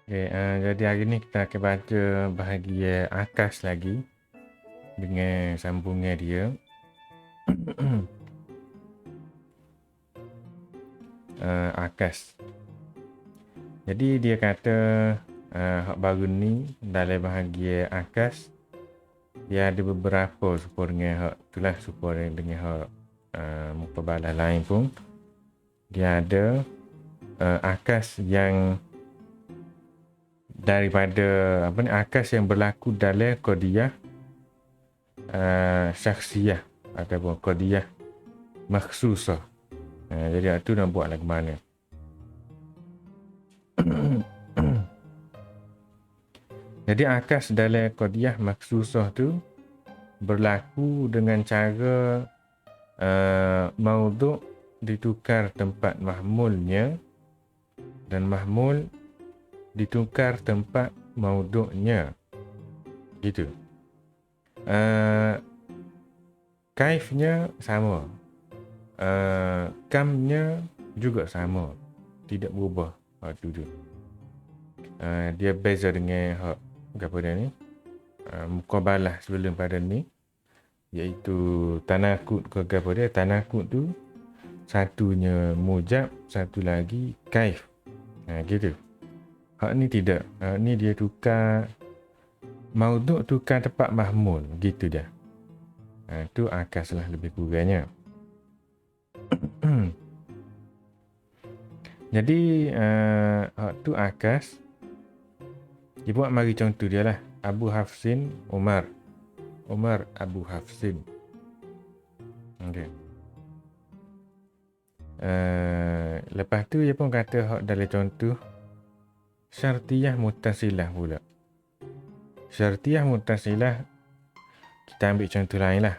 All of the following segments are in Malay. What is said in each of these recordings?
Okay, jadi hari ni kita akan baca bahagian akas lagi dengan sambungan dia. Akas. Jadi dia kata hak baru ni dalam bahagian akas dia ada beberapa serupa dengan hak itulah, serupa dengan hak muka balas lain pun dia ada akas yang daripada akas yang berlaku dalam qadiyah syakhsiyah ataupun qadiyah makhsusah. Jadi tu nak buat lagu mana? Jadi akas dalam qadiyah makhsusah tu berlaku dengan cara maudhu' ditukar tempat mahmulnya dan mahmul ditukar tempat maudhu'nya. Gitu. Kaifnya sama. Kamnya juga sama. Tidak berubah waktu tu. Dia beza dengan hak apa dia ni? Muqabalah sebelum pada ni, iaitu tanakut ke apa dia? Tanakut tu satunya mujab, satu lagi kaif. Gitu. Hak ni tidak. Hak ni dia tukar maudhu' tukar tempat mahmul. Gitu dah. Tu akas lah lebih kurangnya. Jadi hak tu akas. Dia buat mari contoh dia lah. Abu Hafsin Umar. Umar Abu Hafsin. Okay. Lepas tu dia pun kata hak dalam contoh syartiyah muttasilah pula. Syartiyah muttasilah kita ambil contoh lain lah.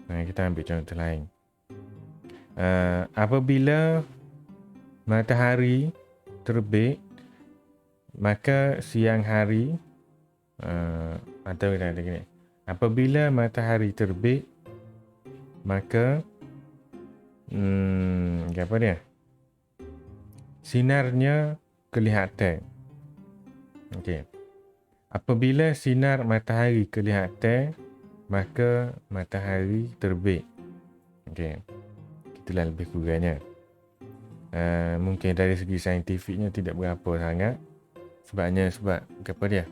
Kita ambil contoh lain. Apabila matahari terbit, maka siang hari atau kita kata gini. Apabila matahari terbit, maka apa dia? Sinarnya kelihatan. Okey. Apabila sinar matahari kelihatan, maka matahari terbit. Okey. Itulah lebih kurangnya. Mungkin dari segi saintifiknya tidak berapa sangat. Sebab apa dia?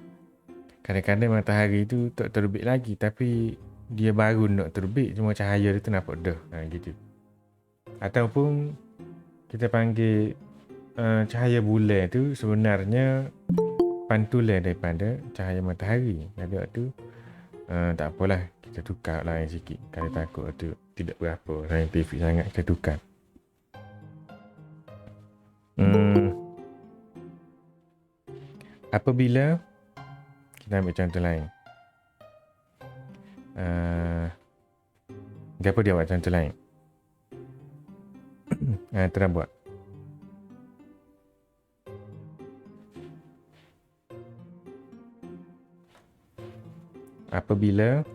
Kadang-kadang matahari tu tak terbit lagi, tapi dia baru nak terbit, cuma cahaya dia tu nampak dah. Gitu. Ataupun kita panggil cahaya bulan tu sebenarnya pantulan daripada cahaya matahari. Jadi waktu tak apalah, kita tukar lain sikit. Kalau takut tu tidak berapa saintifik sangat, kita tukar. Apabila kita ambil contoh lain. Apa dia buat contoh lain? Terang buat. Apabila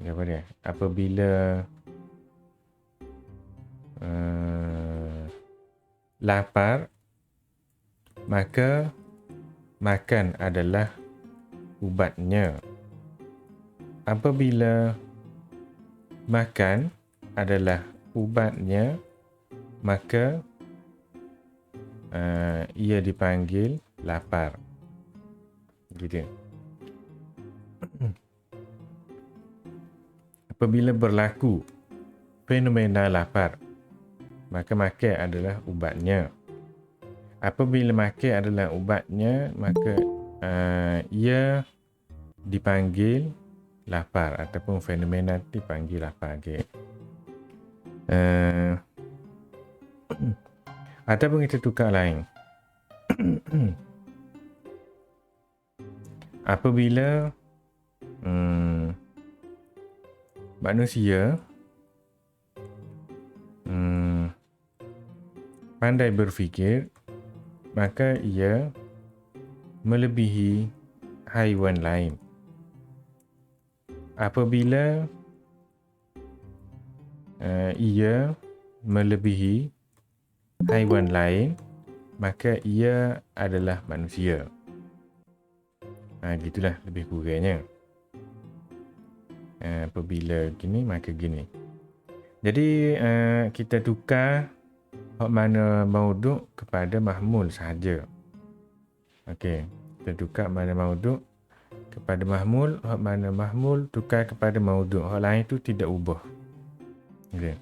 apa dia? Apabila lapar, maka makan adalah ubatnya. Apabila makan adalah ubatnya, maka ia dipanggil lapar. Gitu. Apabila berlaku fenomena lapar, maka makan adalah ubatnya. Apabila makan adalah ubatnya, maka ia dipanggil lapar ataupun fenomena dipanggil lapar. Okay. Ataupun kita tukar lain. Apabila manusia pandai berfikir, maka ia melebihi haiwan lain. Apabila ia melebihi haiwan lain, maka ia adalah manusia. Gitulah lebih kurangnya. Apabila gini, maka gini. Jadi kita tukar hak mana mauduk kepada mahmul sahaja. Okey, kita tukar mana mauduk kepada mahmul, hak mana mahmul tukar kepada mauduk. Hak lain tu tidak ubah. Okey.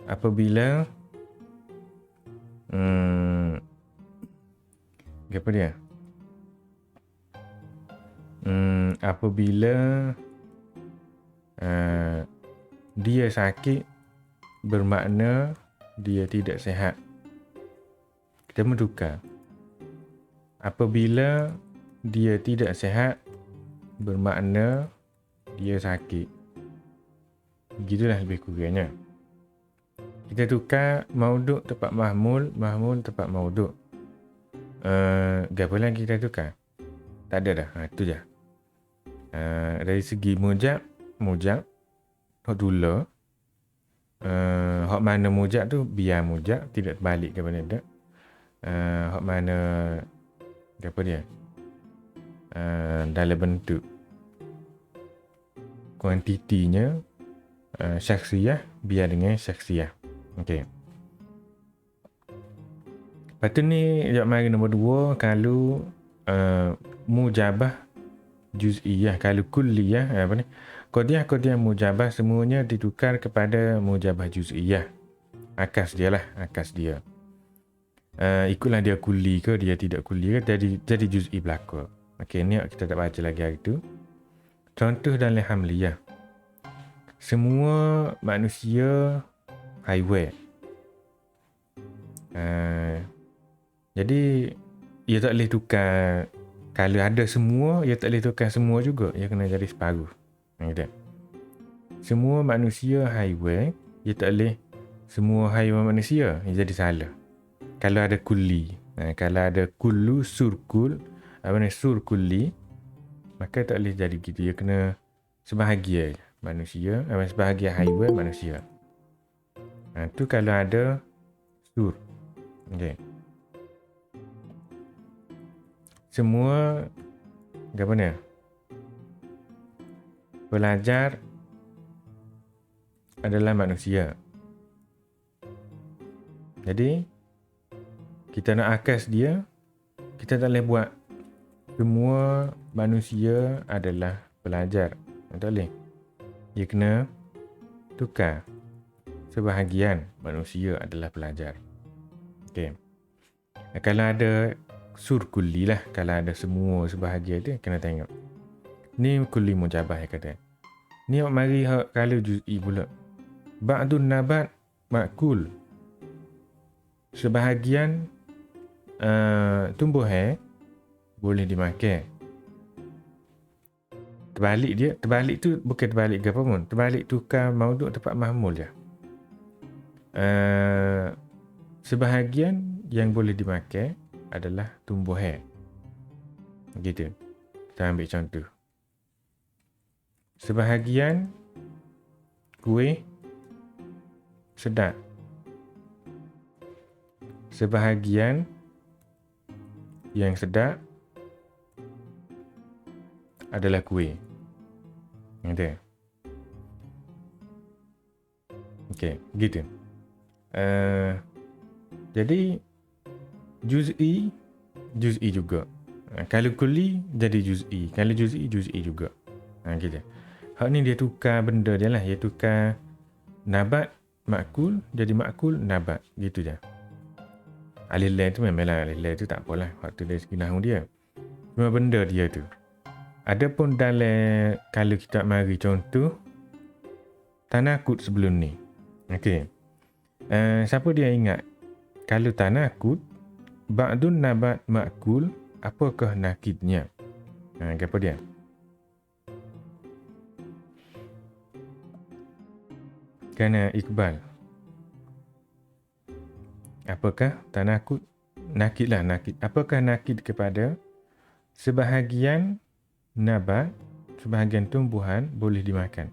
Apabila apa dia? Apabila dia sakit bermakna dia tidak sihat. Kita bertukar. Apabila dia tidak sihat bermakna dia sakit. Gitulah lebih kurangnya. Kita tukar mauduk tempat mahmul, mahmul tempat mauduk. Apa lagi kita tukar? Tak ada dah. Itu je. Dari segi mujab, hak tula. Hak mana mujab tu biar mujab, tidak terbalik kepada tak. Hak mana apa dia? Dalam bentuk kuantitinya syakhsiyah biar dengan syakhsiyah. Okey. Lepas tu ni mari nombor 2, kalau mujabah juz'iyah, kalau kulliyah apa ni? Qadiyah mujabah semuanya ditukar kepada mujabah juz'iyah. Akas dia lah, akas dia. Ikutlah dia kulli ke dia tidak kulli ke, jadi juz'i belaka. Okey, ni kita tak baca lagi hari tu. Contoh dalam hamliyah. Semua manusia haiwan. Jadi ia tak boleh tukar. Kalau ada semua, ia tak boleh tukar semua juga. Ia kena jadi separuh. Gitu. Semua manusia haiwan, ia tak boleh semua haiwan manusia. Ia jadi salah. Kalau ada kulli, kalau ada kullu, surkul, apa ni surkulli, maka tak boleh jadi gitu. Ia kena sebahagian manusia, sebahagian haiwan manusia. Tu kalau ada sur. Okey. Semua apa ni? Pelajar adalah manusia. Jadi kita nak akas dia, kita tak boleh buat semua manusia adalah pelajar. Tak boleh. Dia kena tukar. Sebahagian manusia adalah pelajar. Okey. Kalau ada surkulli lah, kalau ada semua sebahagian dia kena tengok. Ni kulli mujabah yang kata. Ni mari kalau juz'i pula. Ba'dun nabat ma'kul. Sebahagian tumbuhan boleh dimakan. Terbalik tu bukan terbalik ke apa pun. Terbalik tukar mauduk tempat mahmul je. Sebahagian yang boleh dimakan adalah tumbuhan. Gitu. Kita ambil contoh. Sebahagian kuih sedap. Sebahagian yang sedap adalah kuih. Gitu. Okey, gitu. Jadi juz'i juga. Kalau kulli jadi juz'i. Kalau juz'i juga. Gitu. Hak ni dia tukar benda dia lah. Dia tukar nabat makul jadi makul nabat. Gitu je. Alil lain tu memanglah alil lain tu tak apalah. Waktu dari segi nahu dia. Cuma benda dia tu. Adapun dalam kalau kita mari contoh tanakut sebelum ni. Okey. Siapa dia ingat? Kalau tanakut ba'dun nabat makul, apakah nakidnya? Apa dia? Kerana Iqbal. Apakah tanakut? Nakid lah, nakid. Apakah nakid kepada sebahagian nabat, sebahagian tumbuhan boleh dimakan?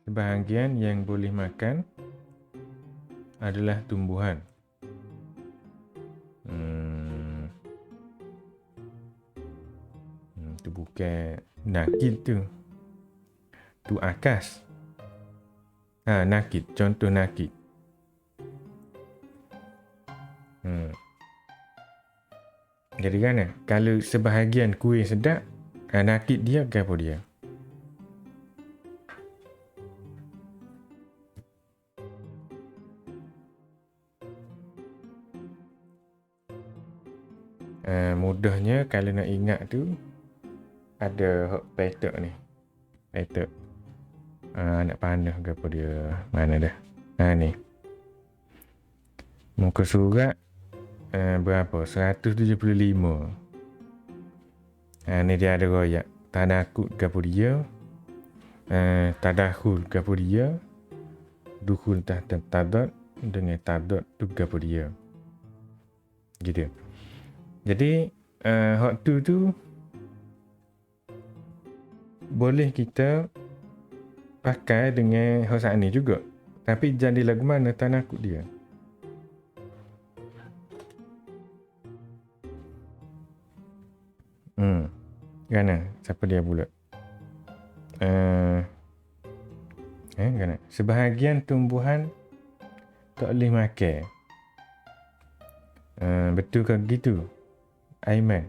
Sebahagian yang boleh makan adalah tumbuhan. Tu bukan nakid tu. Tu akas. Nakid. Contoh nakid. Jadi kan kalau sebahagian kuih sedap, nakid dia ke apa dia? Mudahnya kalau nak ingat tu, ada petak ni. Petak. Nak panah ke apa dia? Mana dah? Ni. Muka surat berapa? 175. Ni dia ada royak. Tanakut ke apa dia? Tadakhul ke apa dia? Dukhul tahta tadad dengan tadad tu ke apa dia? Gitu. Jadi hak tu boleh kita pakai dengan hak saat ni juga. Tapi jadi lagu mana tanakut dia? Gana? Siapa dia pula? Gana? Sebahagian tumbuhan tak boleh makan. Betul ke gitu? Aiman.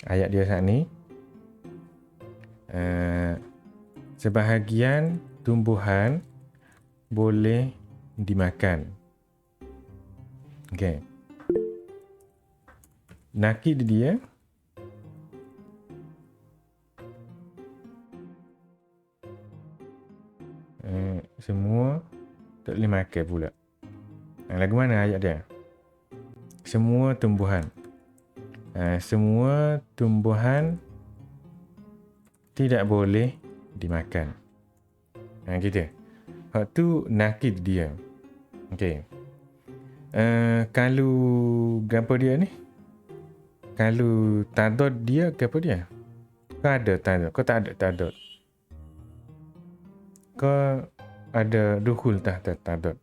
Ayat dia saat ni. Sebahagian tumbuhan boleh dimakan. Okey. Nakid dia semua tak boleh makan pula. Lagu mana ayat dia? Semua tumbuhan. Semua tumbuhan tidak boleh dimakan. Gitu. Hak tu nakid dia. Okey. Kalau apa dia ni? Kalau tadad dia ke apa dia? Kau ada tadad? Kau tak ada tadad? Kau ada dukhul tahta tadad?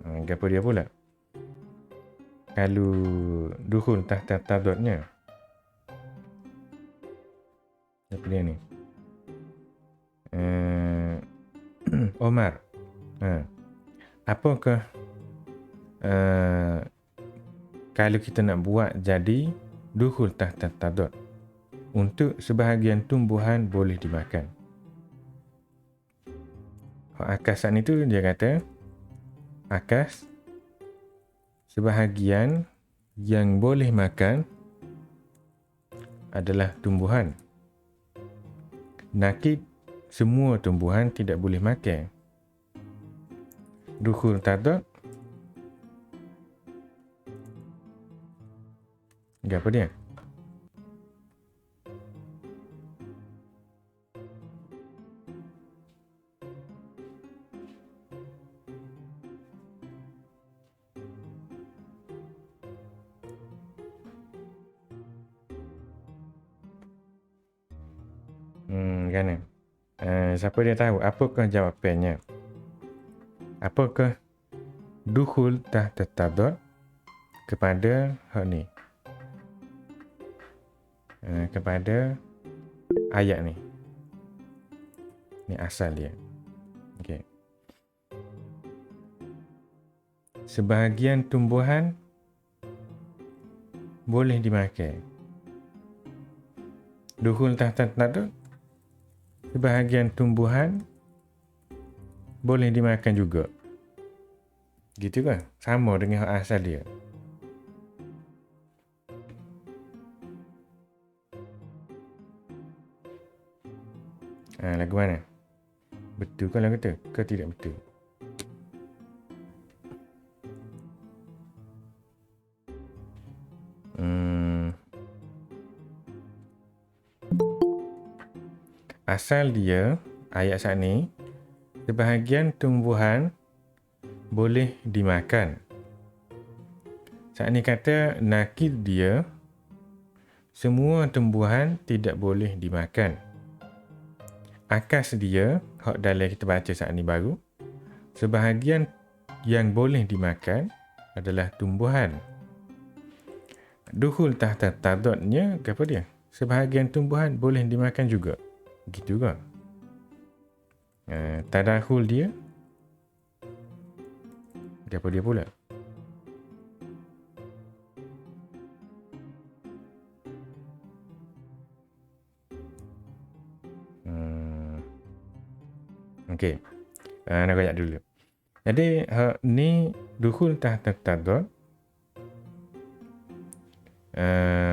Apa dia pula? Kalau dukhul tahta tadadnya, apa dia ni? Omar. Apakah kalau kita nak buat jadi dukhul tahta tadad untuk sebahagian tumbuhan boleh dimakan? Akasan itu dia kata akas sebahagian yang boleh makan adalah tumbuhan. Nakid semua tumbuhan tidak boleh makan. Dukhul tadad apa dia? Kan? Siapa dia tahu? Apakah jawapannya? Apakah dukhul tahta tadad kepada hak ni? Kepada ayat ni. Ni asal dia. Okey. Sebahagian tumbuhan boleh dimakan. Dukhul tahta tadad sebahagian tumbuhan boleh dimakan juga. Gitu kan? Sama dengan hak asal dia. Lagu mana? Betul ke lagu tu? Ke tidak betul? ayat saat ni, sebahagian tumbuhan boleh dimakan. Saat ni kata nakid dia, semua tumbuhan tidak boleh dimakan. Akas dia, hak dalam kita baca saat ni baru, sebahagian yang boleh dimakan adalah tumbuhan. Dukhul tahta tadadnya, apa dia? Sebahagian tumbuhan boleh dimakan juga. Gitu juga. Tadakhul dia, apa dia pula? Okey. Nak ayat dulu. Jadi, ni dukhul tahta tadad.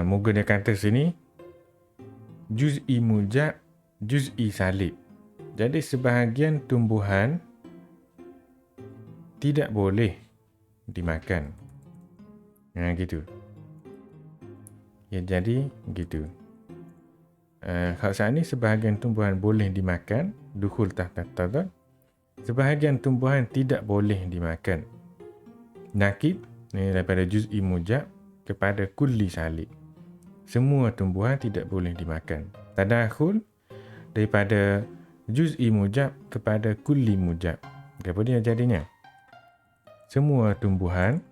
Moga dia kata sini, juz'i mujab, juz'i salib. Jadi, sebahagian tumbuhan tidak boleh dimakan. Gitu. Ya, jadi, gitu. Hak saat ni, sebahagian tumbuhan boleh dimakan, dukhul tahta tadad. Sebahagian tumbuhan tidak boleh dimakan. Nakib, ni daripada juz'i mujab kepada kulli salib. Semua tumbuhan tidak boleh dimakan. Tadakhul daripada juz'i mujab kepada kulli mujab. Apa dia jadinya? Semua tumbuhan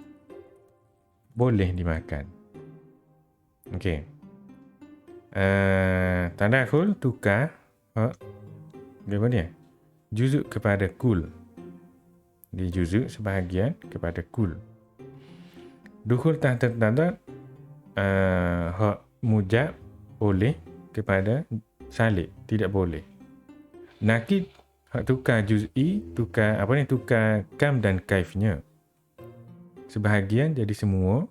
boleh dimakan. Okey. Tadakhul tukar apa dia? Juzuk kepada kul. Dia juzuk sebahagian kepada kul. Dukhul tahta tadad, hak mujab boleh kepada salib, tidak boleh. Nakid, hak tukar juz'i, tukar kam dan kaifnya. Sebahagian jadi semua,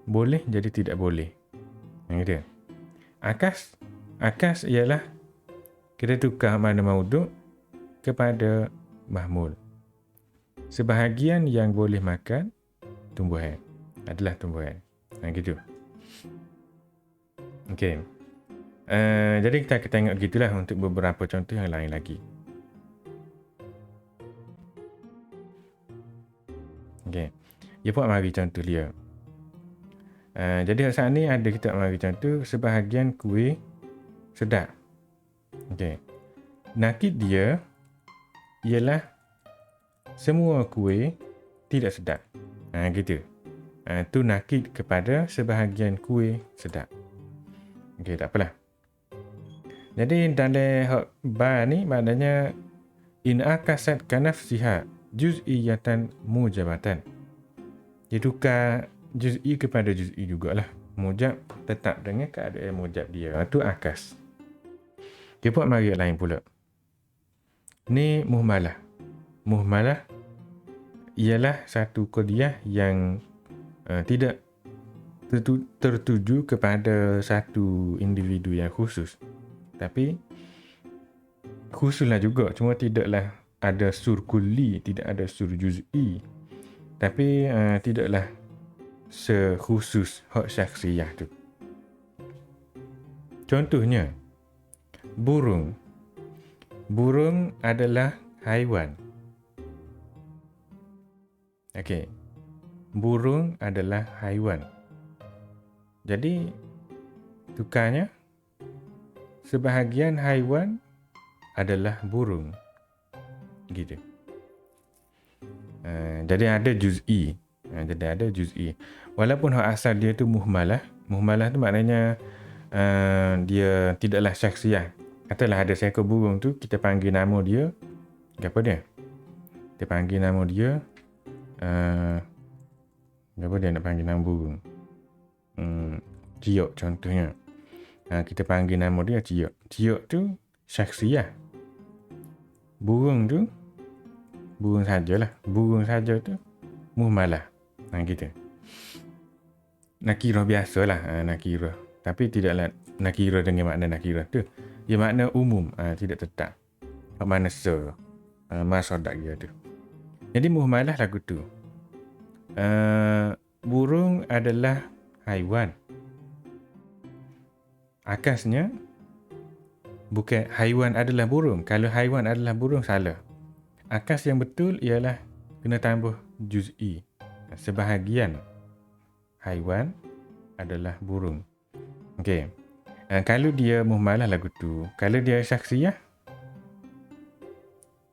boleh jadi tidak boleh. Yang dia. Akas ialah kita tukar mana maudhu' kepada mahmul. Sebahagian yang boleh makan tumbuhan adalah tumbuhan. Gitu. Okey. Jadi kita akan tengok gitulah untuk beberapa contoh yang lain lagi. Okey. Dia buat mari contoh dia. Jadi saat ni ada kita mari contoh sebahagian kuih sedap. Okey. Nakid dia ialah semua kuih tidak sedap. Gitu. Tu nakid kepada sebahagian kuih sedap. Okey, tak apalah. Jadi dalam hak ba ni maknanya in akasat kanafsiha juz'iyatan mujabatan. Dia tukar juz'i kepada juz'i jugalah. Mujab tetap dengan keadaan mujab dia. Tu akas. Dia buat mari lain pula. Ni muhmalah. Muhmalah ialah satu qadiyah yang tidak tertuju kepada satu individu yang khusus. Tapi khususlah juga, cuma tidaklah ada sur kulli, tidak ada sur juz'i. Tapi tidaklah sekhusus hak syakhsiyah tu. Contohnya, burung. Burung adalah haiwan. Okey. Burung adalah haiwan. Jadi, tukarnya, sebahagian haiwan adalah burung. Gitu. Jadi ada juz'i. Walaupun hak asal dia tu muhmalah. Muhmalah tu maknanya dia tidaklah syakhsiyah. Katalah ada seekor burung tu, kita panggil nama dia. Apa dia? Kita panggil nama dia. Apa dia nak panggil nama burung? Ciok contohnya. Kita panggil nama dia Ciok. Ciok tu syakhsiyah. Burung tu, burung sajalah. Burung saja tu muhmalah. Gitu. Nakirah biasalah. Nakirah. Tapi tidaklah nakirah dengan makna nakirah tu. Dia makna umum. Tidak tetap. Makna se. Masadak dia tu. Jadi muhmalah lagu tu. Burung adalah haiwan. Akasnya Bukan haiwan adalah burung. Kalau haiwan adalah burung, salah. Akas yang betul ialah kena tambah juz'i. Sebahagian haiwan adalah burung. Okey. Kalau dia muhmalah lagu tu. Kalau dia syakhsiyah,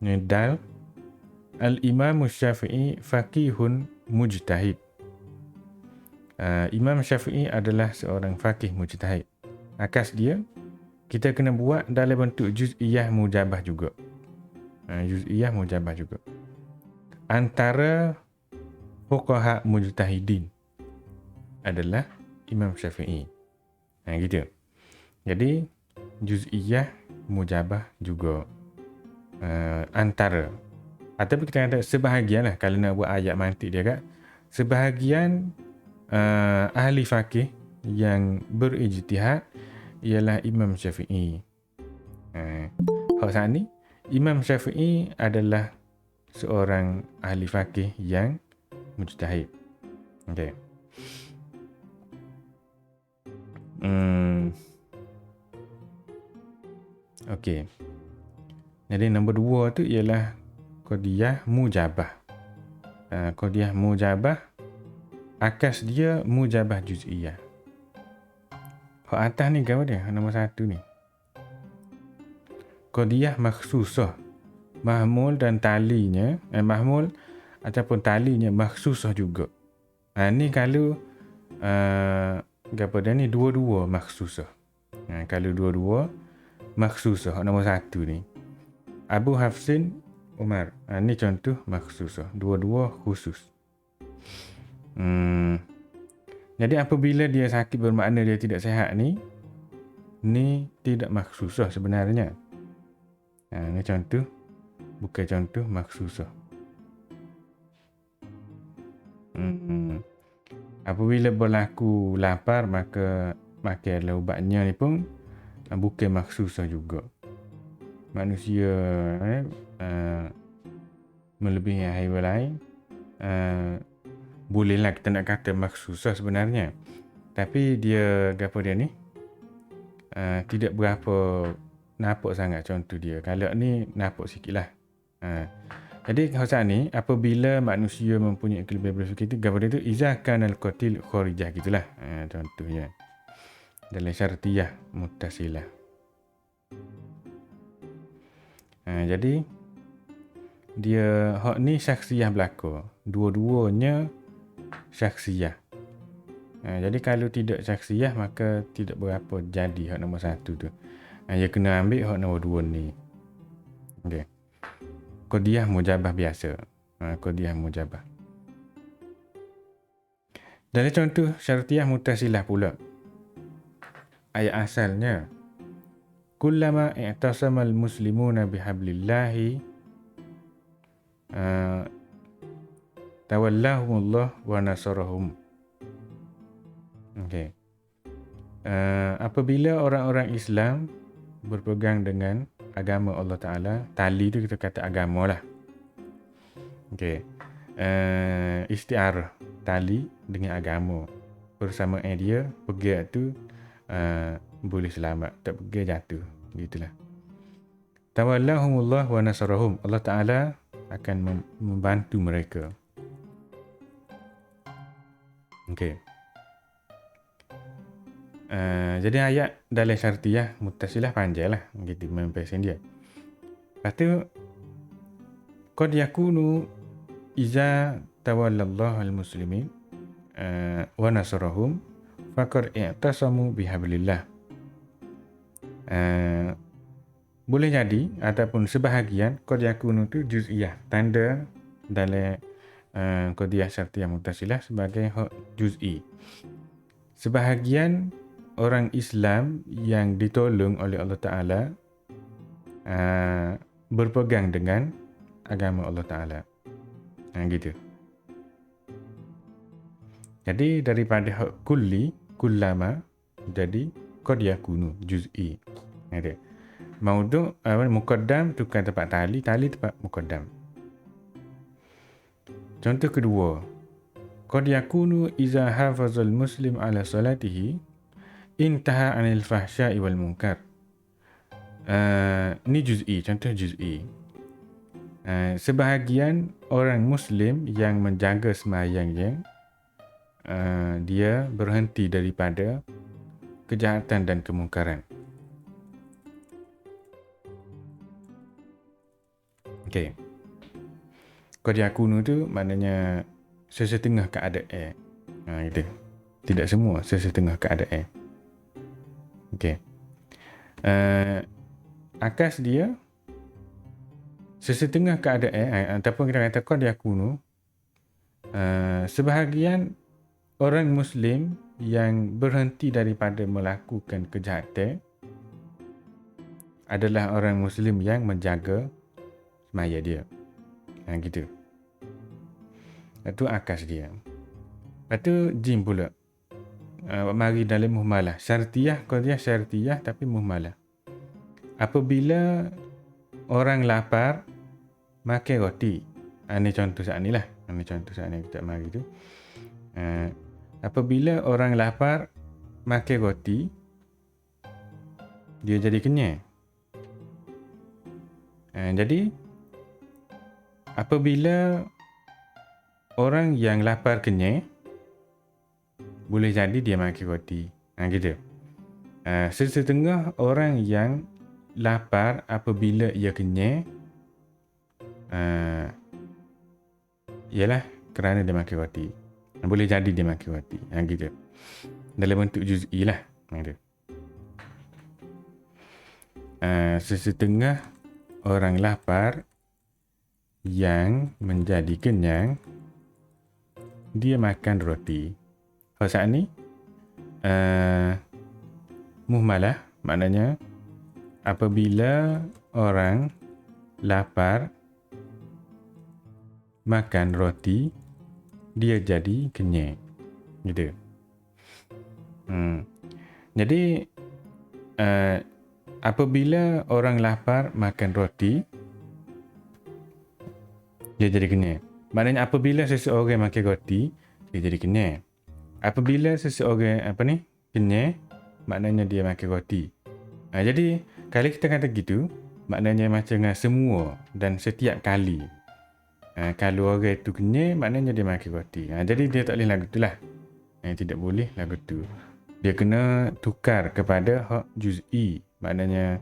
ni dal. Al-Imam Syafi'i faqihun mujtahid. Imam Syafi'i adalah seorang faqih mujtahid. Akas dia, kita kena buat dalam bentuk juz'iyah mujabah juga. Juz'iyah mujabah juga. Antara fuqaha mujtahidin adalah Imam Syafi'i. Gitu. Jadi, juz'iyah mujabah juga. Antara. Ataupun kita kata sebahagian lah. Kalau nak buat ayat mantik dia kat. Sebahagian ahli faqih yang berijtihad ialah Imam Syafi'i. Hak saat ni, Imam Syafi'i adalah seorang ahli faqih yang mujtahid. Okey. Okey. Jadi nombor 2 tu ialah qadiyah mujabah. Qadiyah mujabah, akas dia mujabah juz'iyah. Hak atas ni gambar dia, nombor 1 ni. Qadiyah makhsusah. Mahmul dan talinya, mahmul ataupun talinya makhsusah juga. Ni kalau apa dia ni, dua-dua makhsusah. Kalau dua-dua makhsusah, nombor 1 ni. Abu Hafsin Umar. Ni contoh makhsusah. Dua-dua khusus. Jadi apabila dia sakit bermakna dia tidak sihat ni tidak makhsusah sebenarnya. Ni contoh, bukan contoh makhsusah. Apabila berlaku lapar, maka makanlah ubatnya ni pun bukan makhsusah juga. Manusia melebihi haiwan lain, bolehlah kita nak kata makhsusah sebenarnya. Tapi dia, apa dia ni, tidak berapa nampak sangat contoh dia. Kalau ni nampak sikit lah. Jadi khasat ni, apabila manusia mempunyai kelebihan berfikir itu, apa dia tu, izakan al-qatil kharijah, gitulah. Contohnya dalam syartiyah muttasilah. Jadi dia hak ni syakhsiyah belaka. Dua-duanya syakhsiyah. Jadi kalau tidak syakhsiyah, maka tidak berapa jadi hak nombor 1 tu. Dia kena ambil hak nombor 2 ni. Okey. Qadiyah mujabah biasa. Qadiyah mujabah. Dalam contoh syartiyah muttasilah pula. Ayat asalnya, kullama i'tasamal muslimuna bihablillahi tawallahumullah wa nasarahum. Okey. Apabila orang-orang Islam berpegang dengan agama Allah Ta'ala, tali tu kita kata agama lah. Okey. Isti'arah, tali dengan agama. Bersama dia, pegang tu boleh selamat, tak pegang jatuh. Gitulah. Tawallahumullah wa nasarahum. Allah Ta'ala akan membantu mereka. Okey. Jadi ayat dalam syartiyah muttasilah panjang lah. Gitu mempesan dia. Lepas tu, qad yakunu iza tawallallahu al-muslimin wa nasarahum faqad i'tasamu bihablillah. Boleh jadi ataupun sebahagian qad yakunu tu juz'iyah, tanda dalam qadiyah syartiyah muttasilah sebagai hak juz'i. Sebahagian orang Islam yang ditolong oleh Allah Ta'ala berpegang dengan agama Allah Ta'ala. Gitu. Jadi daripada hak kulli, kullama, jadi qad yakunu juz'i. Ada. Maudu' muqaddam tukar tempat tali, tali tempat muqaddam. Contoh kedua, qad yakunu iza hafazal muslim ala salatihi intaha anil fahsya'i wal munkar. Ni juz'i, contoh juz'i. Sebahagian orang Muslim yang menjaga sembahyangnya, dia berhenti daripada kejahatan dan kemungkaran. Okey. Qad yakunu tu maknanya sesetengah keadaan. Gitu. Tidak semua, sesetengah keadaan. Okey. Akas dia sesetengah keadaan ataupun kita kata qad yakunu, sebahagian orang Muslim yang berhenti daripada melakukan kejahatan adalah orang Muslim yang menjaga semaya dia. Gitu. Itu akas dia. Lepas tu jim pula. Mari dalam muhmalah. Syartiyah, qadiyah syartiyah tapi muhmalah. Apabila orang lapar makan roti. Ini contoh saat ni lah. Ini contoh saat ni kita mari tu. Apabila orang lapar makan roti, dia jadi kenyang. Jadi apabila orang yang lapar kenyang, boleh jadi dia makan roti. Gitu. Sesetengah orang yang lapar apabila ia kenyang, ialah kerana dia makan roti. Boleh jadi dia makan roti. Gitu. Dalam bentuk juz'i lah. Gitu. Sesetengah orang lapar yang menjadi kenyang, dia makan roti. Kalau saat ni muhmalah maknanya apabila orang lapar makan roti, dia jadi kenyang. Gitu. Jadi apabila orang lapar makan roti, dia jadi kenyang. Maknanya apabila seseorang makan roti, dia jadi kenyang. Apabila seseorang kenyang, maknanya dia makan roti. Jadi kalau kita kata gitu, maknanya macam semua dan setiap kali. Kalau orang itu kenyang, maknanya dia makan roti. Jadi dia tak boleh lagu tu lah. Tidak boleh lagu tu. Dia kena tukar kepada hak juz'i. Maknanya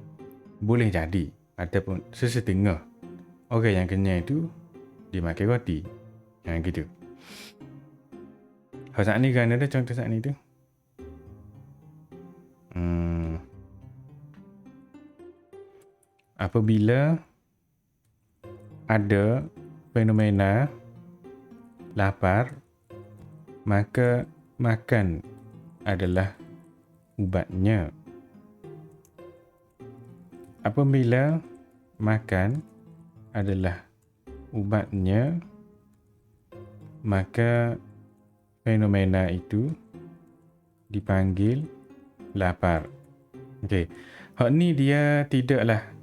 boleh jadi ataupun sesetengah orang yang kenyang itu dia makan roti. Gitu. Kalau saat ni kan ada contoh saat ni tu. Apabila ada fenomena lapar, maka makan adalah ubatnya. Apabila makan adalah ubatnya, maka fenomena itu dipanggil lapar. Okey. Hak ni dia tidaklah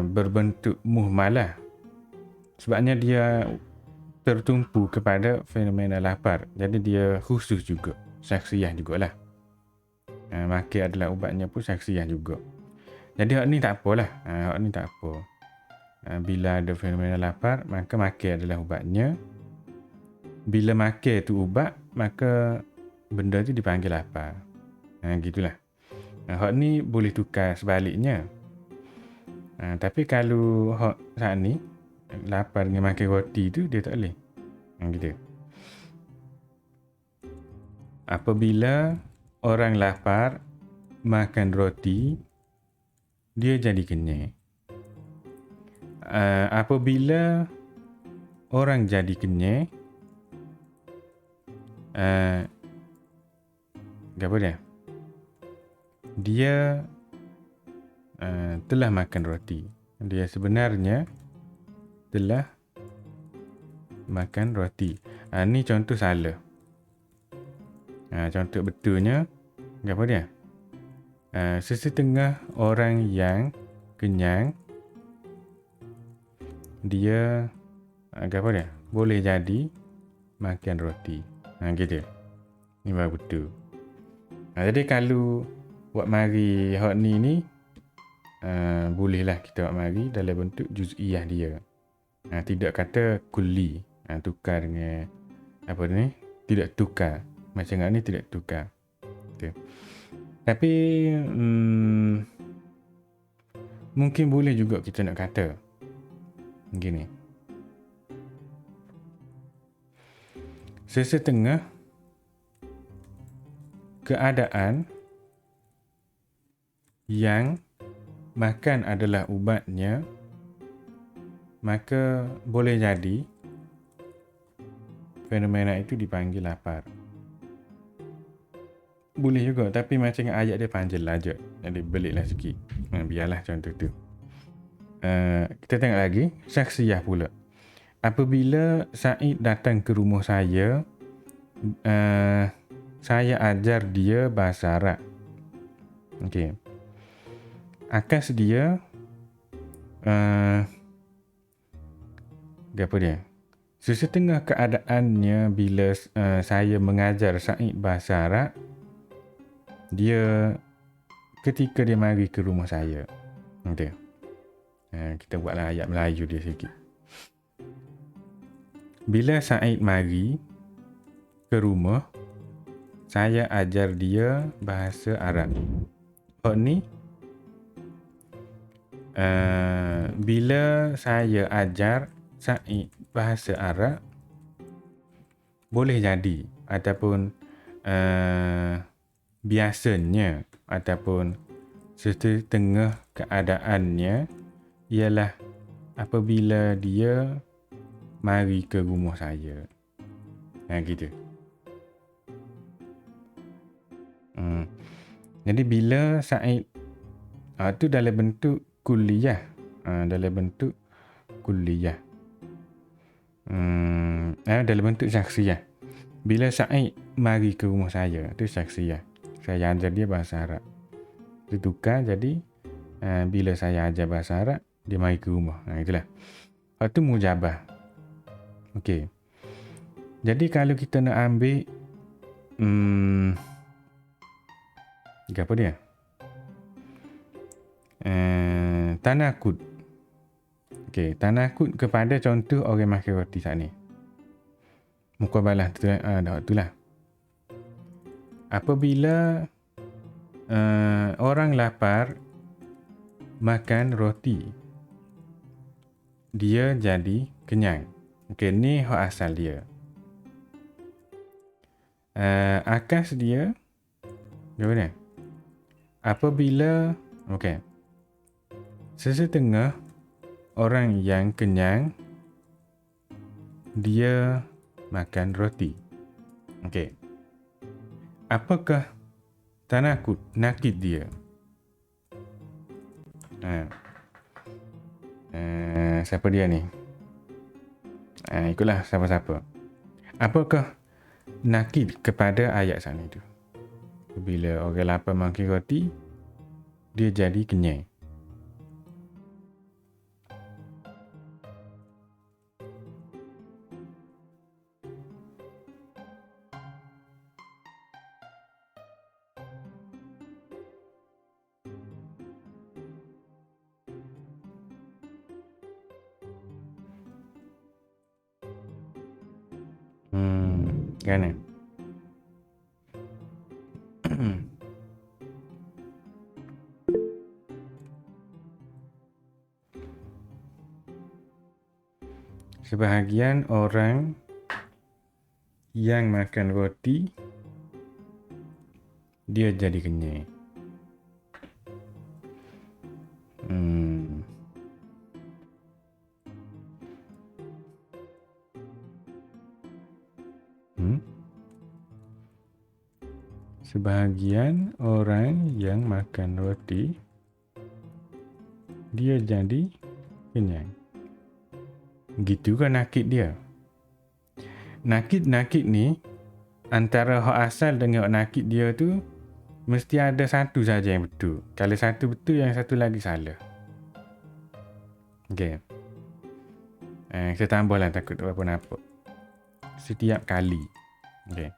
berbentuk muhmalah. Sebabnya dia tertumpu kepada fenomena lapar. Jadi dia khusus juga. Syakhsiyah jugalah. Makan adalah ubatnya pun syakhsiyah juga. Jadi hak ni tak apalah. Hak ni tak apa. Bila ada fenomena lapar, maka makan adalah ubatnya. Bila makan tu ubat, maka benda tu dipanggil lapar. Gitulah. Hak ni boleh tukar sebaliknya. Tapi kalau hak saat ni, lapar dengan makan roti tu, dia tak boleh. Gitu. Apabila orang lapar makan roti, dia jadi kenyang. Apabila orang jadi kenyang, apa dia? Dia telah makan roti. Dia sebenarnya telah makan roti. Ni contoh salah. Contoh betulnya, apa dia? Sesetengah orang yang kenyang, dia apa dia? Boleh jadi makan roti. Gitu. Ni baru betul. Jadi kalau buat mari hak ni bolehlah kita buat mari dalam bentuk juz'iyah dia. Tidak kata kulli. Tukar dengan apa ni? Tidak tukar. Macam ni tidak tukar. Okay. Tapi mungkin boleh juga kita nak kata begini. Sesetengah keadaan yang makan adalah ubatnya, maka boleh jadi fenomena itu dipanggil lapar. Boleh juga, tapi macam ayat dia panjang lah je. Jadi beliklah sikit. Biarlah contoh tu. Kita tengok lagi. Syakhsiyah pula. Apabila Said datang ke rumah saya ajar dia bahasa Arab. Okey. Akas dia apa dia? Sesetengah keadaannya bila saya mengajar Said bahasa Arab, dia ketika dia mari ke rumah saya. Okey. Kita buatlah ayat Melayu dia sikit. Bila Said mari ke rumah, saya ajar dia bahasa Arab. Ni bila saya ajar Said bahasa Arab, boleh jadi ataupun biasanya ataupun setengah keadaannya ialah apabila dia mari ke rumah saya. Gitu. Jadi bila Said tu dalam bentuk kulliyah. Dalam bentuk kulliyah. Dalam bentuk syakhsiyah. Bila Said mari ke rumah saya, tu syakhsiyah. Saya ajar dia bahasa Arab. Itu tukar jadi bila saya ajar bahasa Arab, dia mari ke rumah. Itulah. Lepas tu mujabah. Okey. Jadi kalau kita nak ambil apa dia? Tanakut. Okey, tanakut kepada contoh orang makan roti saat ni. Muqabalah tu itulah. Apabila orang lapar makan roti, dia jadi kenyang. Okey, ni hak asal dia. Akas dia apa ni? Apabila sesetengah orang yang kenyang, dia makan roti. Okey. Apakah tanakut, nakid dia? Siapa dia ni? Ikutlah siapa-siapa. Apakah nakid kepada ayat sana itu? Bila orang lapar makan roti, dia jadi kenyang. Kan? Sebahagian orang yang makan roti, dia jadi kenyang. Sebahagian orang yang makan roti, dia jadi kenyang. Gitu kan nakid dia. Nakid ni antara hak asal dengan hak nakid dia tu mesti ada satu saja yang betul. Kalau satu betul, yang satu lagi salah. Okey. Kita tambahlah takut apa nampak. Setiap kali. Okey.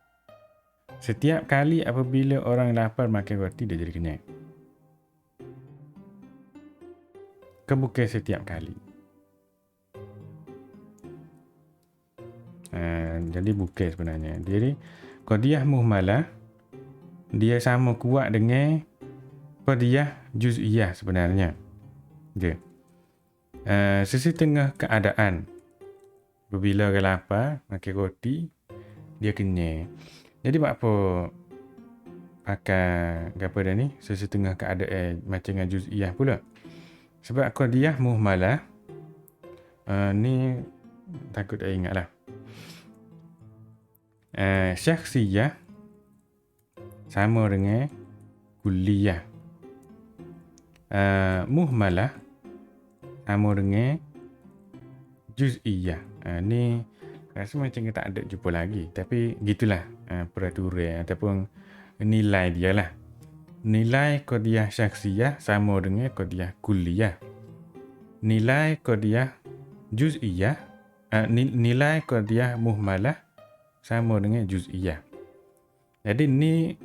Setiap kali apabila orang lapar makan roti, dia jadi kenyang. bukan setiap kali. Jadi bukan sebenarnya. Jadi qadiyah muhmalah dia sama kuat dengan qadiyah juz'iyah sebenarnya. Okey. Sesetengah keadaan bila orang lapar makan roti dia kenyang. Jadi buat apa pakai apa dah ni sesetengah keadaan macam dengan juz'iyah pula. Sebab qadiyah muhmalah ni takut saya ingatlah. Syakhsiyah sama dengan kulliyah. Muhmalah sama dengan juz'iyah. Ni rasa macam kita tak ada jumpa lagi. Tapi gitulah peraturan ataupun nilai dia lah. Nilai qadiyah syakhsiyah sama dengan qadiyah kulliyah. Nilai qadiyah juz'iyah, nilai qadiyah muhmalah sama dengan juz'iyah. Jadi ni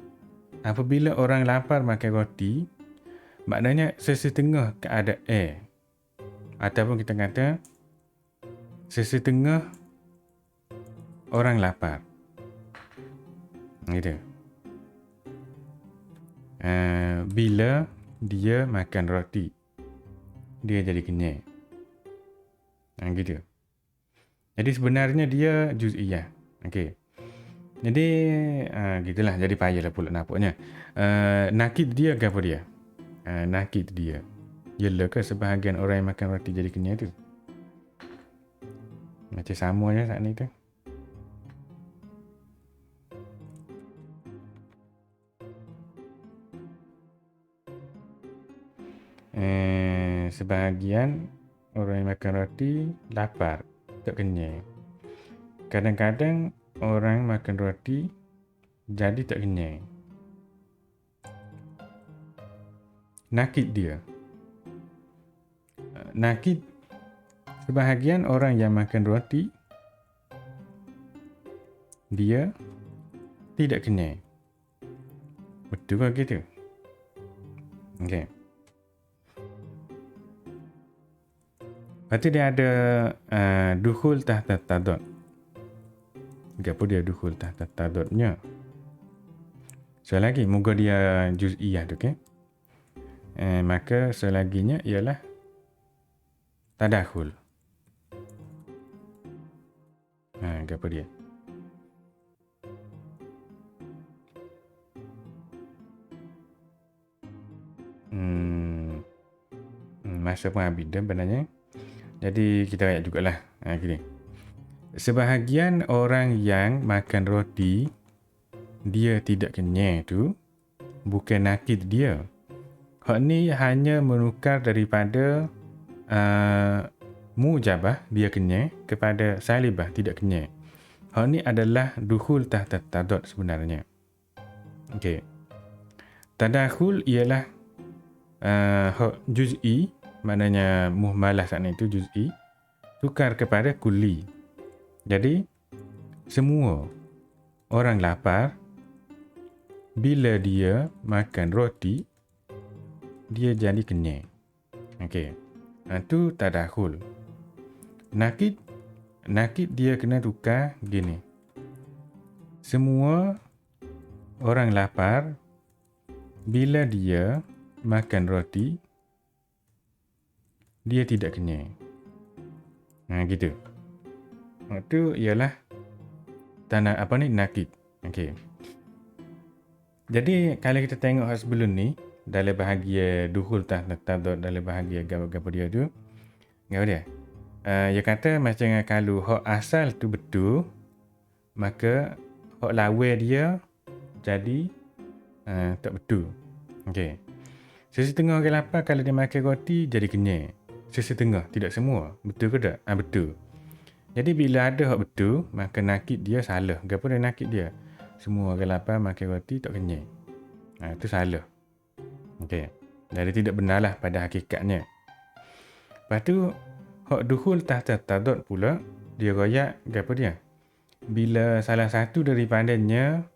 apabila orang lapar makan roti, maknanya sesetengah keadaan ataupun kita kata sesetengah orang lapar. Gitu. Bila dia makan roti, dia jadi kenyang. Gitu. Jadi sebenarnya dia juz'iyah. Okey. Jadi gitulah, jadi payahlah pula nampaknya. Nakid dia ke apa dia? Nakid dia. Yelah ke sebahagian orang yang makan roti jadi kenyang tu? Macam sama je saat ni tu. Sebahagian orang yang makan roti lapar, tak kenyang. Kadang-kadang orang makan roti jadi tak kenyang. Nakid dia. Nakid sebahagian orang yang makan roti dia tidak kenyang. Betul ke gitu? Okey. Lepas tu dia ada dukhul tahta tadad. Apa dia dukhul tahta tadadnya? Selagi moga dia juz'iyah tu, okey. Maka selaginya ialah tadakhul. Apa dia? Masa pun habis dah benarnya. Jadi kita ayat jugalah. Gini. Sebahagian orang yang makan roti dia tidak kenyang tu bukan nakid dia. Hak ni hanya menukar daripada mujabah dia kenyang kepada salibah tidak kenyang. Hak ni adalah dukhul tahta tadad sebenarnya. Okey. Tadakhul ialah hak juz'i, maknanya muhmalah saat itu juz'i, tukar kepada kulli. Jadi semua orang lapar bila dia makan roti dia jadi kenyang. Okey. Itu tadakhul. Nakid dia kena tukar gini. Semua orang lapar bila dia makan roti dia tidak kenyang. Gitu. Itu ialah nakid. Okey. Jadi kalau kita tengok sebelum ni dalam bahagian dukhul tahta tadad, dalam bahagian gapo dia tu, gapo dia? Dia kata macam kalau hak asal tu betul, maka hak lawan dia jadi tak betul. Okey. Sesetengah orang lapar kalau dia makan roti jadi kenyang. Sesetengah, tidak semua. Betul ke tak? Betul. Jadi bila ada hak betul, maka nakid dia salah. Gapo dia nakid dia? Semua orang lapar makan roti tak kenyang. Itu salah. Okey. Jadi tidak benarlah pada hakikatnya. Lepas tu hak dukhul tahta tadad pula dia royak gapo dia? Bila salah satu daripadanya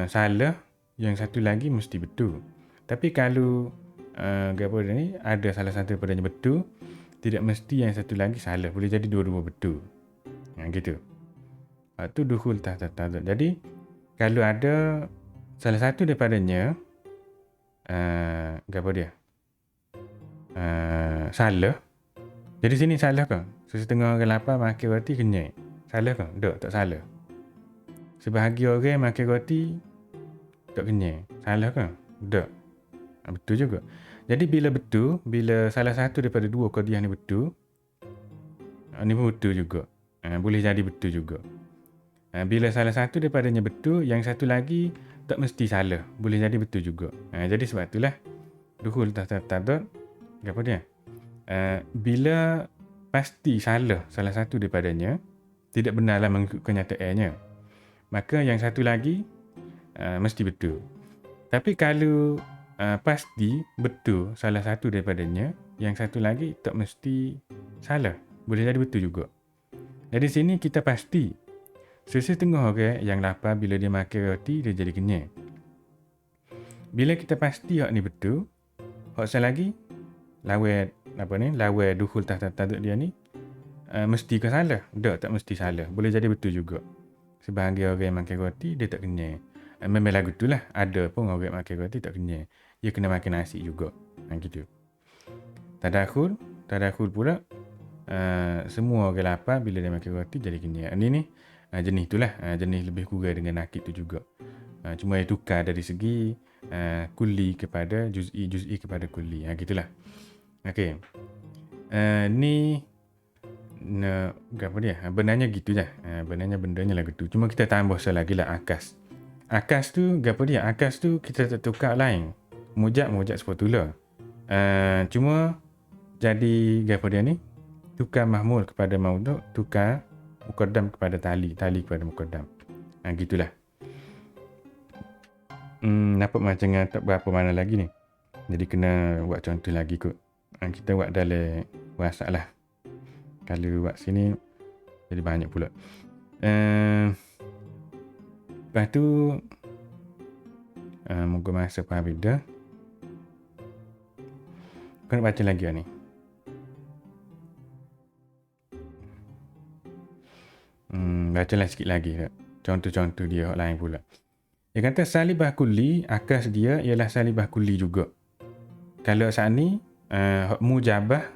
salah, yang satu lagi mesti betul. Tapi kalau apa dia ni, ada salah satu daripadanya betul, tidak mesti yang satu lagi salah. Boleh jadi dua-dua betul. Gitu. Itu dukhul tahta tadad. Jadi kalau ada salah satu daripadanya apa dia? Salah. Jadi sini salah ke? Sesetengah orang lapar makan roti kenyang. Salah ke? Tak salah. Sebahagian orang makan roti tak kenyang. Salah ke? Tak. Betul juga. Jadi bila salah satu daripada dua qadiyah ni betul, ni pun betul juga. Boleh jadi betul juga. Bila salah satu daripadanya betul, yang satu lagi tak mesti salah. Boleh jadi betul juga. Jadi sebab itulah dukhul tahta tadad. Apa dia? Bila pasti salah satu daripadanya, tidak benarlah mengikut kenyataannya, maka yang satu lagi mesti betul. Tapi kalau pasti betul salah satu daripadanya, yang satu lagi tak mesti salah. Boleh jadi betul juga. Jadi sini kita pasti sesetengah orang yang lapar bila dia makan roti dia jadi kenyang. Bila kita pasti hak ni betul, hak saya lagi lawan dukhul tahta tadad dia ni mesti ke salah? Tak mesti salah. Boleh jadi betul juga. Sebahagian orang yang makan roti dia tak kenyang. Memang lagu tu lah. Ada pun orang makan roti tak kenyang. Dia kena makan nasi juga. Gitu. Tadakhul pula semua orang lapar bila dia makan roti jadi kenyang. Ini ni jenis tu lah. Jenis lebih kurang dengan nakid tu juga. Cuma dia tukar dari segi kulli kepada juz'i kepada kulli. Gitulah. Okey. Ni apa dia? Benarnya gitu je. Benarnya bendanya lagu tu. Cuma kita tambah lagi lah akas. Akas tu apa dia? Akas tu kita tukar lain. Mujab sepatula. Cuma jadi apa dia ni? Tukar mahmul kepada maudhu', tukar muqaddam kepada tali kepada muqaddam. Gitulah. Nampak macam tak berapa mana lagi ni. Jadi kena buat contoh lagi kot. Kita buat dalam WhatsApp lah. Kalau buat sini jadi banyak pula. Lepas tu moga masa faham dah. Kau nak baca lagi ni. Bacalah sikit lagi tak? Contoh-contoh dia hak lain pula. Dia kata salibah kulli, akas dia ialah salibah kulli juga. Kalau saat ni hak mujabah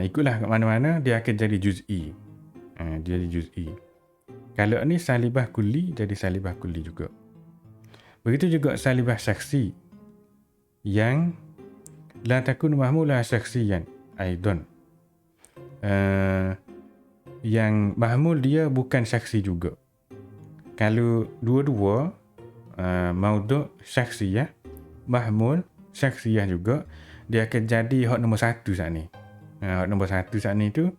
ikutlah kat mana-mana dia akan jadi juz'i. Dia jadi juz'i. Kalau ni salibah kulli jadi salibah kulli juga. Begitu juga salibah saksi yang la takun mahmulah saksiyan aidan. Yang mahmul dia bukan saksi juga. Kalau dua-dua maudhu' saksiyah, mahmul saksiyah juga, dia akan jadi hak nombor satu saat ni. Hak nombor satu saat ni tu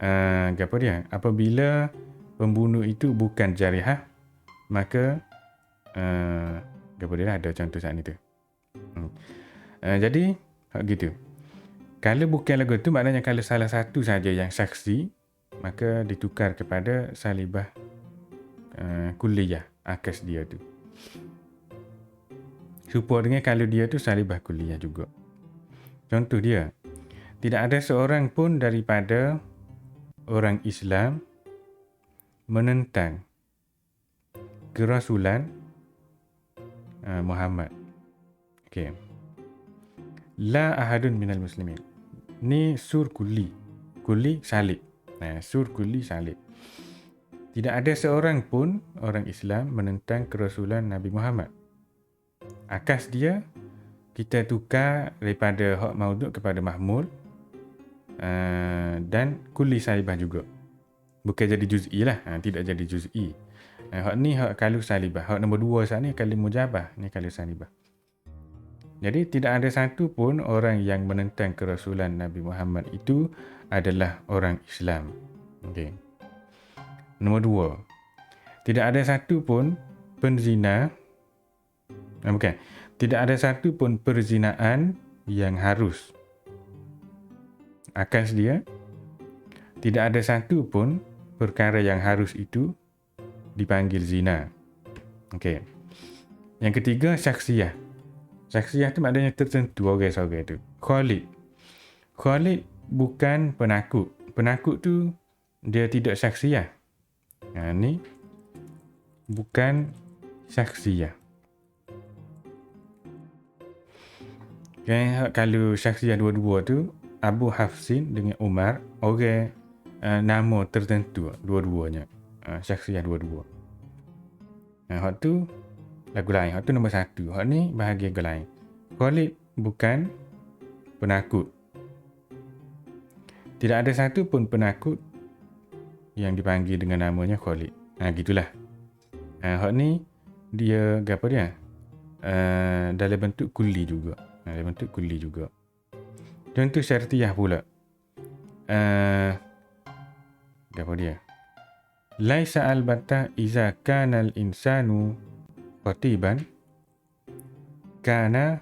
apa dia? Apabila pembunuh itu bukan jarihah, maka apa dia ada contoh saat ni tu. Jadi hak gitu. Kalau bukan lagu tu maknanya kalau salah satu saja yang saksi, maka ditukar kepada salibah kulliyah, akas dia tu. Serupa dengan kalau dia tu salibah kulliyah juga. Contoh dia, tidak ada seorang pun daripada orang Islam menentang kerasulan Muhammad. Okey. La ahadun minal muslimin. Ni sur kulli. Kulli salib. Sur kulli salib. Tidak ada seorang pun orang Islam menentang kerasulan Nabi Muhammad. Akas dia kita tukar daripada hak maudhu' kepada mahmul dan kulli salibah juga. Bukan jadi juz'i lah. Tidak jadi juz'i. Hak ni hak kalu salibah. Hak nombor 2 saat ni kalu mujabah. Ni kalu salibah. Jadi tidak ada satu pun orang yang menentang kerasulan Nabi Muhammad itu adalah orang Islam. Okey. Nombor 2. Tidak ada satu pun penzina. Bukan. Tidak ada satu pun perzinaan yang harus. Akas dia. Tidak ada satu pun perkara yang harus itu dipanggil zina. Okey. Yang ketiga, saksiyah. Syakhsiyah tu maknanya tertentu orang seorang tu. Khalid. Khalid bukan penakut. Penakut tu dia tidak syakhsiyah. Ni bukan syakhsiyah. Okay, kalau syakhsiyah dua-dua tu, Abu Hafsin dengan Umar, orang nama tertentu dua-duanya. Syakhsiyah dua-dua. Hak tu lagu lain. Hak tu nombor satu. Hak ni bahagian lain. Khalid bukan penakut. Tidak ada satu pun penakut yang dipanggil dengan namanya Khalid. Gitulah. Hak ni dia apa dia? Dalam bentuk kulli juga. Dalam bentuk kulli juga. Contoh syartiyah pula. Apa dia? Laisa albatta iza kana al-insanu khatiban kana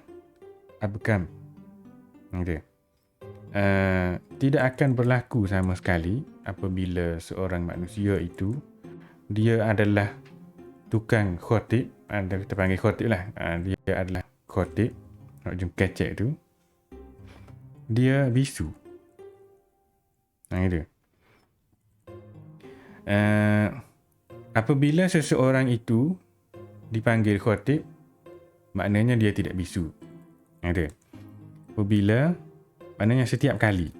abkam. Gitu. Tidak akan berlaku sama sekali apabila seorang manusia itu dia adalah tukang khatib, kita panggil khatib lah. Dia adalah khatib, ujung kecek tu. Dia bisu. Gitu. Apabila seseorang itu dipanggil khatib, maknanya dia tidak bisu. Gitu. Apabila, maknanya setiap kali.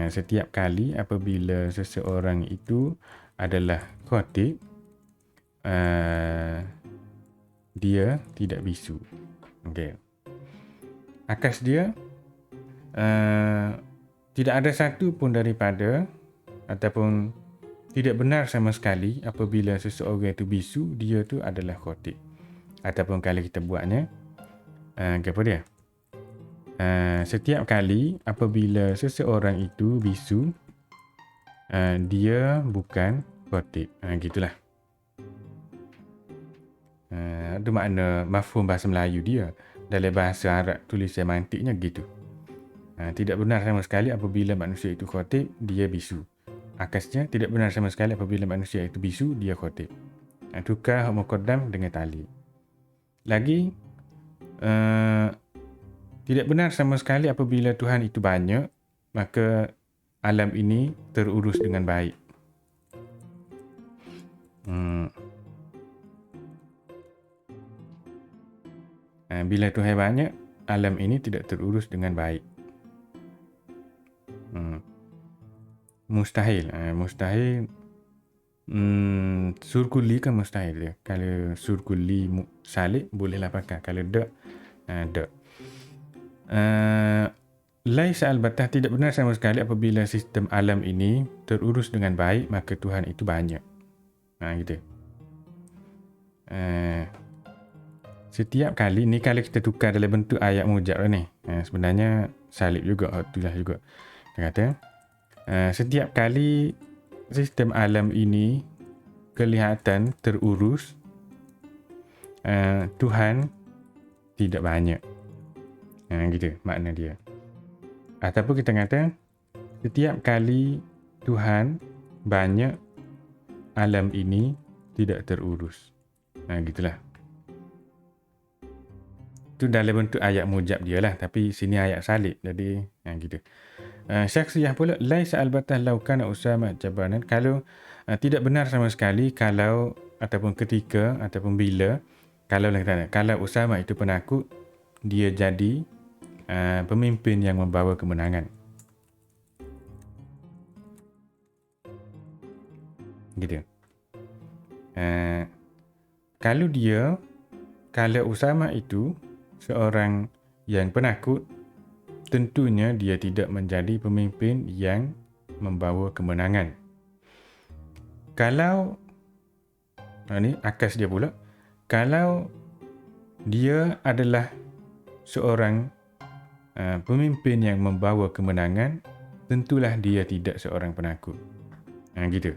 Setiap kali apabila seseorang itu adalah khatib, dia tidak bisu. Okay. Akas dia, tidak ada satu pun daripada ataupun tidak benar sama sekali apabila seseorang itu bisu, dia tu adalah khatib. Ataupun kalau kita buatnya, apa dia? Setiap kali apabila seseorang itu bisu, dia bukan khatib. Gitulah. Itu makna mafhum bahasa Melayu dia. Dalam bahasa Arab tulisan mantiknya gitu. Tidak benar sama sekali apabila manusia itu khatib, dia bisu. Akasnya, tidak benar sama sekali apabila manusia itu bisu, dia khatib. Tukar hak muqaddam dengan tali. Lagi, tidak benar sama sekali apabila Tuhan itu banyak, maka alam ini terurus dengan baik. Bila Tuhan banyak, alam ini tidak terurus dengan baik. Mustahil. Mustahil. Surkulli kan mustahil dia. Kalau surkulli salib, bolehlah pakai. Kalau dak, dak. Laisa albatah, tidak benar sama sekali apabila sistem alam ini terurus dengan baik, maka Tuhan itu banyak. Gitu. Setiap kali ni, kalau kita tukar dalam bentuk ayat mujab ni, sebenarnya salib juga, itulah juga. Dia kata, setiap kali sistem alam ini kelihatan terurus, Tuhan tidak banyak. Gitu makna dia. Ataupun kita kata, setiap kali Tuhan banyak, alam ini tidak terurus. Gitulah. Itu dalam bentuk ayat mujab dia lah. Tapi sini ayat salib. Jadi, gitu. Syakhsiyah pula, laisa albatah law kana Usama jabanan. Kalau tidak benar sama sekali kalau ataupun ketika ataupun bila kalau Usama itu penakut, dia jadi pemimpin yang membawa kemenangan. Gitu. Kalau Usama itu seorang yang penakut, tentunya dia tidak menjadi pemimpin yang membawa kemenangan. Kalau ni akas dia pula, kalau dia adalah seorang pemimpin yang membawa kemenangan, tentulah dia tidak seorang penakut. Gitu.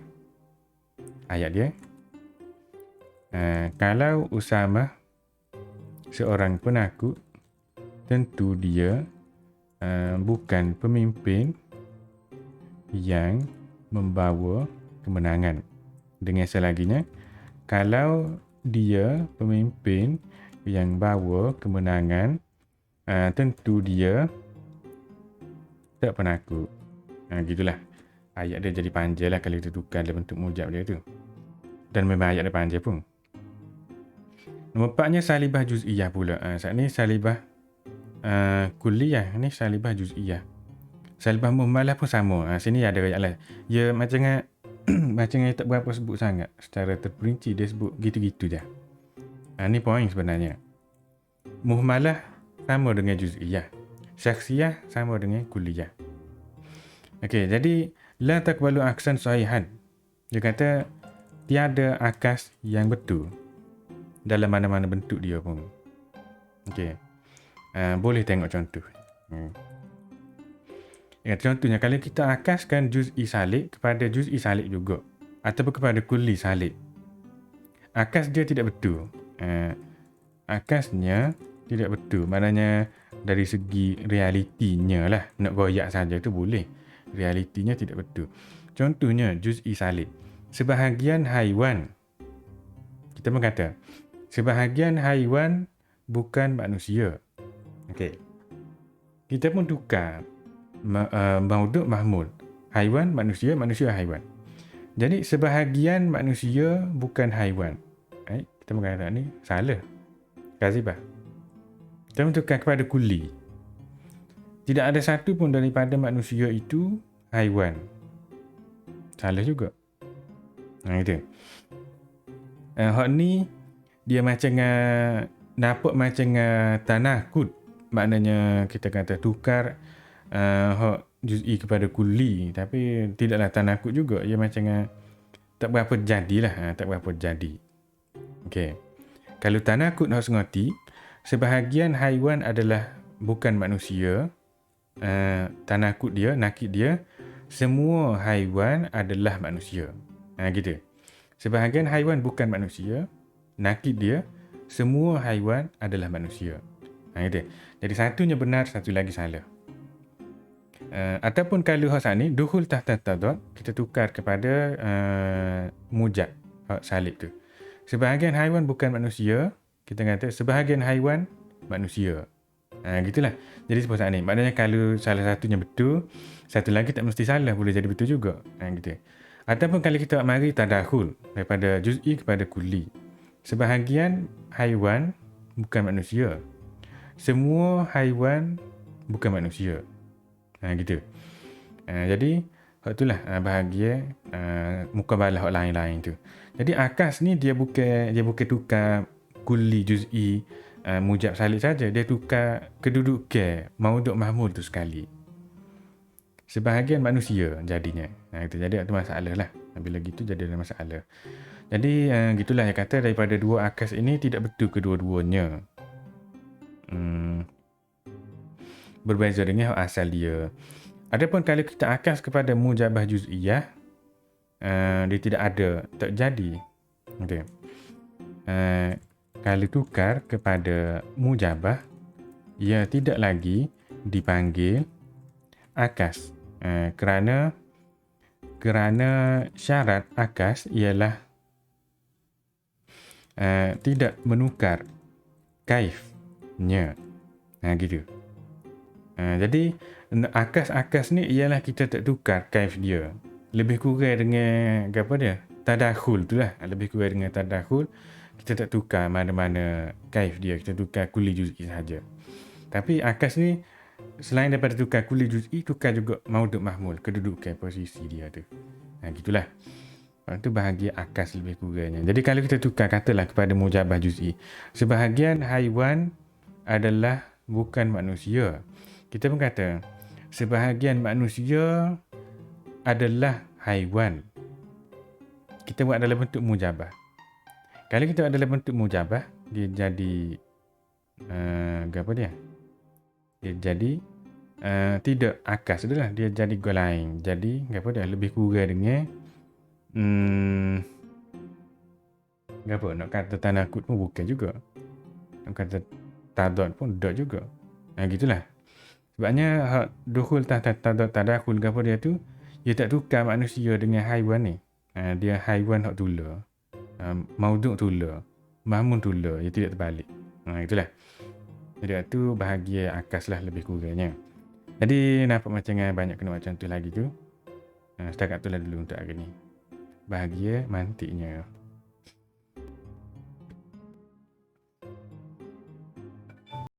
Ayat dia. Kalau Usama seorang penakut, tentu dia bukan pemimpin yang membawa kemenangan. Dengan selaginya, kalau dia pemimpin yang bawa kemenangan, tentu dia tak penakut. Gitulah. Ayat dia jadi panjang lah kalau kita tukar dalam bentuk mujab dia tu. Dan memang ayat dia panjang pun. Nombor 4-nya salibah juz'iyah pula. Saat ni salibah kulliyah. Ni salibah juz'iyah. Salibah muhmalah pun sama. Sini ada ayat lah. Ya macam macam yang tak berapa sebut sangat. Secara terperinci dia sebut gitu-gitu je. Ni poin sebenarnya. Muhmalah sama dengan juz'iyah. Syakhsiyah sama dengan kulliyah. Okey, jadi la taqbalu aksan sahihan. Dia kata tiada akas yang betul dalam mana-mana bentuk dia pun. Okey. Boleh tengok contoh. Contohnya kalau kita akaskan juz'i salib kepada juz'i salib juga ataupun kepada kulli salib. Akas dia tidak betul. Akasnya tidak betul. Maknanya dari segi realitinya lah. Nak goyak saja tu boleh. Realitinya tidak betul. Contohnya juz'i salib. Sebahagian haiwan. Kita pun kata sebahagian haiwan bukan manusia. Okey. Kita pun tukar maudhu' mahmul. Haiwan, manusia, manusia, haiwan. Jadi sebahagian manusia bukan haiwan. Kita pun kata ni salah. Kazibah. Kita pun tukar kepada kulli. Tidak ada satu pun daripada manusia itu haiwan. Salah juga. Itu. Hak ni dia macam nampak macam tanakut. Maknanya kita kata tukar hak juz'i kepada kulli, tapi tidaklah tanakut juga. Ia macam tak berapa jadilah. Tak berapa jadi. Okey. Kalau tanakut harus ngerti, sebahagian haiwan adalah bukan manusia. Tanakut dia, nakid dia, semua haiwan adalah manusia. Gitu. Sebahagian haiwan bukan manusia, nakid dia, semua haiwan adalah manusia. Gitu. Jadi satunya benar, satu lagi salah. Ataupun kalau hak ni dukhul tahta tadad, kita tukar kepada mujab hak salib tu. Sebahagian haiwan bukan manusia, kita kata sebahagian haiwan manusia. Gitulah. Jadi seperti saat ni, maknanya kalau salah satunya betul, satu lagi tak mesti salah, boleh jadi betul juga. Gitu. Ataupun kalau kita mari tadakhul daripada juz'i kepada kulli. Sebahagian haiwan bukan manusia. Semua haiwan bukan manusia. Gitu. Jadi hak itulah bahagia mukabalah hak lain-lain tu. Jadi akas ni dia bukan tukar kulli juz'i mujab salib saja, dia tukar kedudukan maudhu' mahmul tu sekali. Sebahagian manusia jadinya. Gitu. Jadi itu masalah lah. Bila gitu jadi ada masalah. Jadi gitulah yang kata daripada dua akas ini tidak betul kedua-duanya. Berbeza dengan asal dia. Adapun kalau kita akas kepada mujabah juz'iyah, dia tidak ada, tak jadi. Okay. Kalau tukar kepada mujabah, ia tidak lagi dipanggil akas. Kerana syarat akas ialah tidak menukar kaifnya. Gitu. Jadi akas-akas ni ialah kita tak tukar kaif dia. Lebih kurang dengan apa dia? Tadakhul tu lah. Lebih kurang dengan tadakhul. Kita tak tukar mana-mana kaif dia. Kita tukar kulli juz'i sahaja. Tapi akas ni selain daripada tukar kulli juz'i, tukar juga maudhu' mahmul, kedudukan posisi dia tu. Gitulah. Itu bahagian akas lebih kurangnya. Jadi kalau kita tukar katalah kepada mujabah juz'i, sebahagian haiwan adalah bukan manusia. Kita pun kata sebahagian manusia adalah haiwan. Kita buat dalam bentuk mujabah. Kalau kita buat dalam bentuk mujabah, dia jadi apa dia? Dia jadi tidak akas adalah, dia jadi gol lain. Jadi apa dia? Lebih kurang dengan apa nak kata tanakut pun bukan juga. Nak kata tadad pun tak juga. Gitulah. Sebabnya hak dukhul tahta tadakhul apa dia tu, dia tak tukar manusia dengan haiwan ni. Dia haiwan hak tula. Maudhu' tula. Mahmul tula, dia tidak terbalik. Itulah. Jadi tu bahagia akas lah lebih kurangnya. Jadi nampak macam banyak kena macam tu lagi tu. Setakat tu lah dulu untuk hari ni. Bahagia mantiknya.